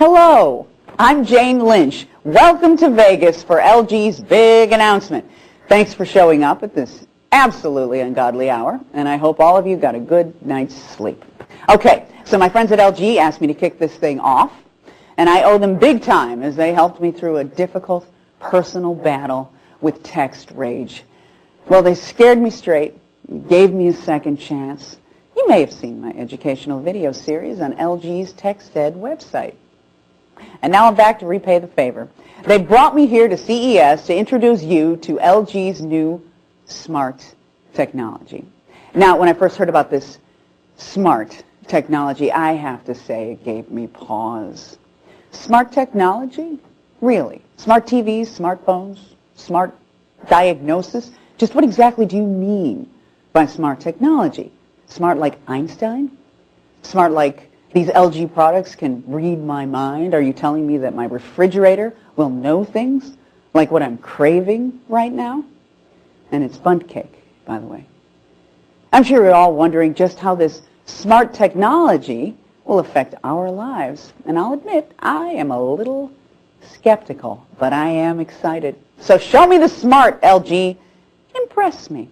Hello, I'm Jane Lynch. Welcome to Vegas for LG's big announcement. Thanks for showing up at this absolutely ungodly hour, and I hope all of you got a good night's sleep. Okay, so my friends at LG asked me to kick this thing off, and I owe them big time as they helped me through a difficult personal battle with text rage. Well, they scared me straight, gave me a second chance. You may have seen my educational video series on LG's TextEd website. And now I'm back to repay the favor. They brought me here to CES to introduce you to LG's new smart technology. Now, when I first heard about this smart technology, I have to say it gave me pause. Smart technology? Really? Smart TVs, smartphones, smart diagnosis? Just what exactly do you mean by smart technology? Smart like Einstein? Smart like these LG products can read my mind? Are you telling me that my refrigerator will know things like what I'm craving right now? And it's bundt cake, by the way. I'm sure you're all wondering just how this smart technology will affect our lives. And I'll admit, I am a little skeptical, but I am excited. So show me the smart, LG. Impress me.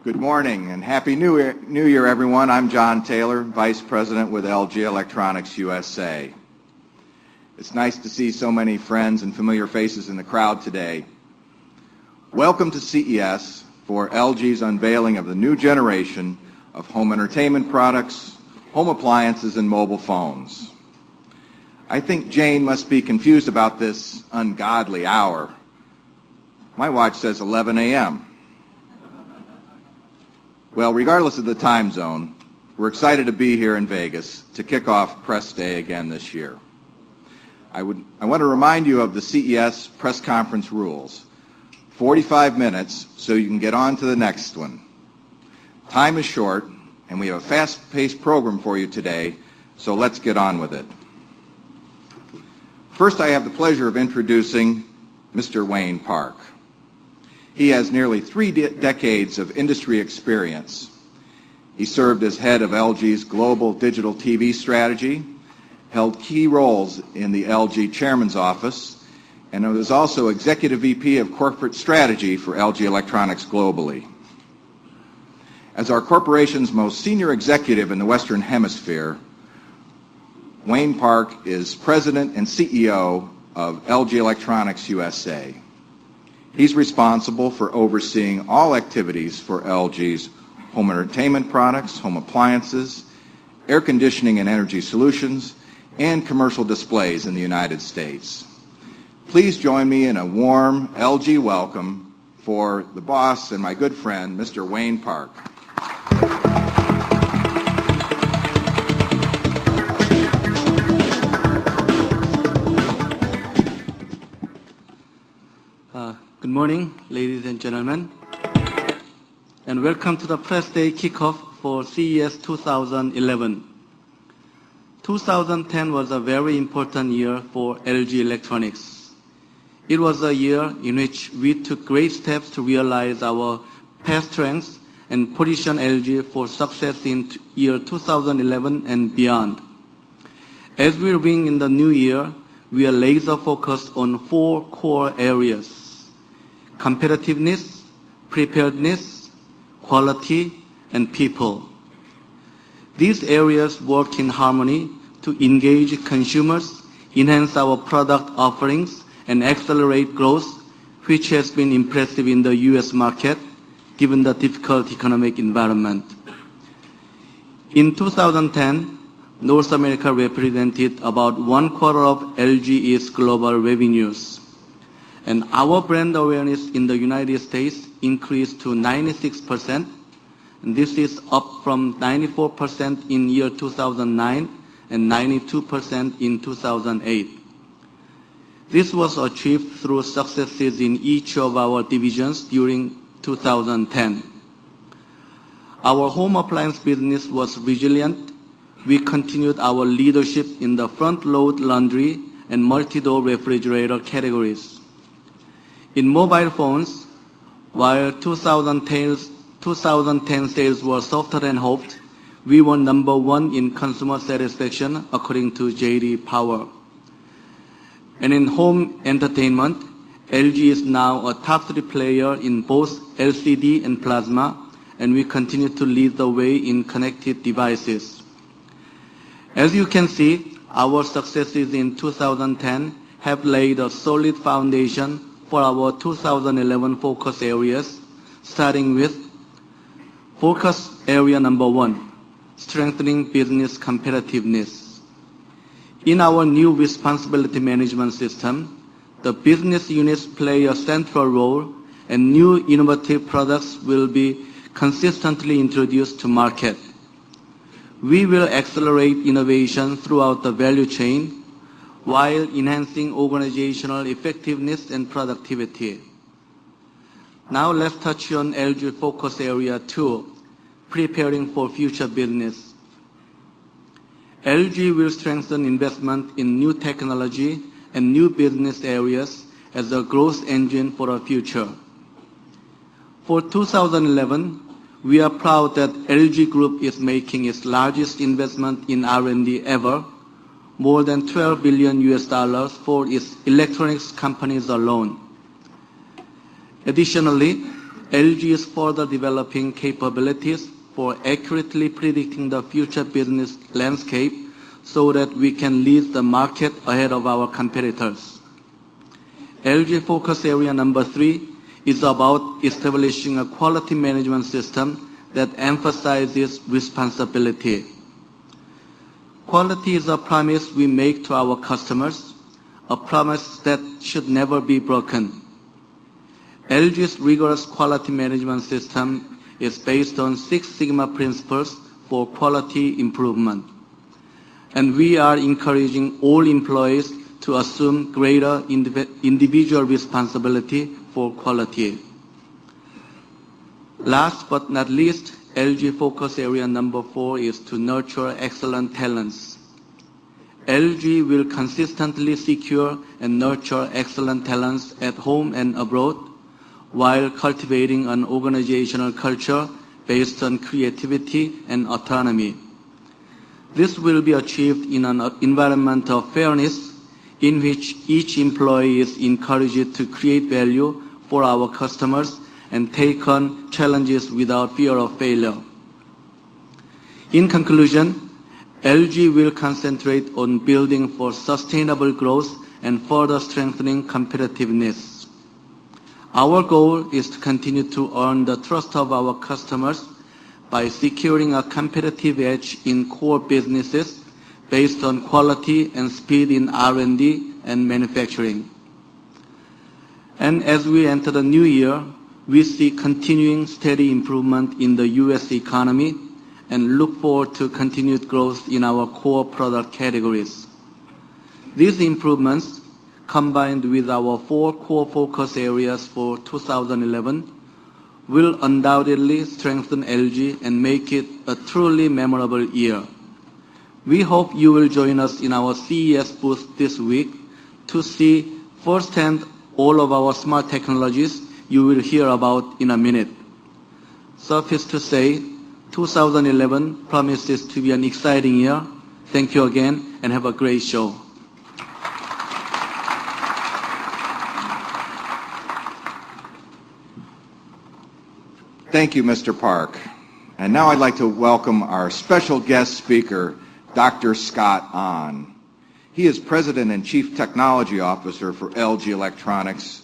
Good morning and Happy New Year, everyone. I'm John Taylor, Vice President with LG Electronics USA. It's nice to see so many friends and familiar faces in the crowd today. Welcome to CES for LG's unveiling of the new generation of home entertainment products, home appliances, and mobile phones. I think Jane must be confused about this ungodly hour. My watch says 11 a.m. Well, regardless of the time zone, we're excited to be here in Vegas to kick off Press Day again this year. I want to remind you of the CES press conference rules. 45 minutes so you can get on to the next one. Time is short, and we have a fast-paced program for you today, so let's get on with it. First, I have the pleasure of introducing Mr. Wayne Park. He has nearly 3 decades of industry experience. He served as head of LG's global digital TV strategy, held key roles in the LG chairman's office, and was also executive VP of corporate strategy for LG Electronics globally. As our corporation's most senior executive in the Western Hemisphere, Wayne Park is president and CEO of LG Electronics USA. He's responsible for overseeing all activities for LG's home entertainment products, home appliances, air conditioning and energy solutions, and commercial displays in the United States. Please join me in a warm LG welcome for the boss and my good friend, Mr. Wayne Park. Good morning, ladies and gentlemen, and welcome to the Press Day kickoff for CES 2011. 2010 was a very important year for LG Electronics. It was a year in which we took great steps to realize our past strengths and position LG for success in year 2011 and beyond. As we ring in the new year, we are laser focused on 4 core areas: competitiveness, preparedness, quality, and people. These areas work in harmony to engage consumers, enhance our product offerings, and accelerate growth, which has been impressive in the U.S. market, given the difficult economic environment. In 2010, North America represented about 1/4 of LG's global revenues. And our brand awareness in the United States increased to 96%, and this is up from 94% in year 2009 and 92% in 2008. This was achieved through successes in each of our divisions during 2010. Our home appliance business was resilient. We continued our leadership in the front-load laundry and multi-door refrigerator categories. In mobile phones, While 2010 sales were softer than hoped, we were number one in consumer satisfaction according to J.D. Power. And in home entertainment, LG is now a top 3 player in both LCD and plasma, and we continue to lead the way in connected devices. As you can see, our successes in 2010 have laid a solid foundation for our 2011 focus areas, starting with focus area number 1, strengthening business competitiveness. In our new responsibility management system, the business units play a central role, and new innovative products will be consistently introduced to market. We will accelerate innovation throughout the value chain while enhancing organizational effectiveness and productivity. Now let's touch on LG focus area 2, preparing for future business. LG will strengthen investment in new technology and new business areas as a growth engine for our future. For 2011, we are proud that LG Group is making its largest investment in R&D ever, more than $12 billion for its electronics companies alone. Additionally, LG is further developing capabilities for accurately predicting the future business landscape so that we can lead the market ahead of our competitors. LG focus area number 3 is about establishing a quality management system that emphasizes responsibility. Quality is a promise we make to our customers, a promise that should never be broken. LG's rigorous quality management system is based on Six Sigma principles for quality improvement, and we are encouraging all employees to assume greater individual responsibility for quality. Last but not least, LG focus area number 4 is to nurture excellent talents. LG will consistently secure and nurture excellent talents at home and abroad while cultivating an organizational culture based on creativity and autonomy. This will be achieved in an environment of fairness in which each employee is encouraged to create value for our customers and take on challenges without fear of failure. In conclusion, LG will concentrate on building for sustainable growth and further strengthening competitiveness. Our goal is to continue to earn the trust of our customers by securing a competitive edge in core businesses based on quality and speed in R&D and manufacturing. And as we enter the new year, we see continuing steady improvement in the U.S. economy and look forward to continued growth in our core product categories. These improvements, combined with our 4 core focus areas for 2011, will undoubtedly strengthen LG and make it a truly memorable year. We hope you will join us in our CES booth this week to see firsthand all of our smart technologies you will hear about in a minute. Suffice to say, 2011 promises to be an exciting year. Thank you again and have a great show. Thank you, Mr. Park. And now I'd like to welcome our special guest speaker, Dr. Scott Ahn. He is President and Chief Technology Officer for LG Electronics,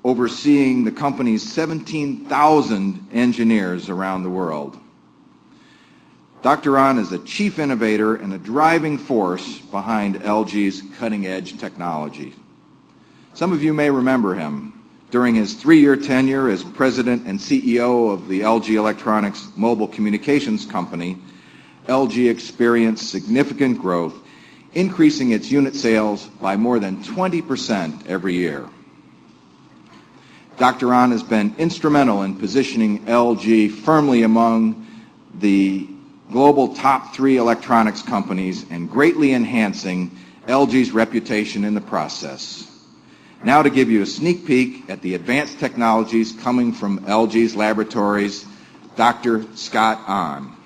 overseeing the company's 17,000 engineers around the world. Dr. Ahn is a chief innovator and a driving force behind LG's cutting-edge technology. Some of you may remember him. During his 3-year tenure as president and CEO of the LG Electronics Mobile Communications Company, LG experienced significant growth, increasing its unit sales by more than 20% every year. Dr. Ahn has been instrumental in positioning LG firmly among the global top 3 electronics companies and greatly enhancing LG's reputation in the process. Now to give you a sneak peek at the advanced technologies coming from LG's laboratories, Dr. Scott Ahn.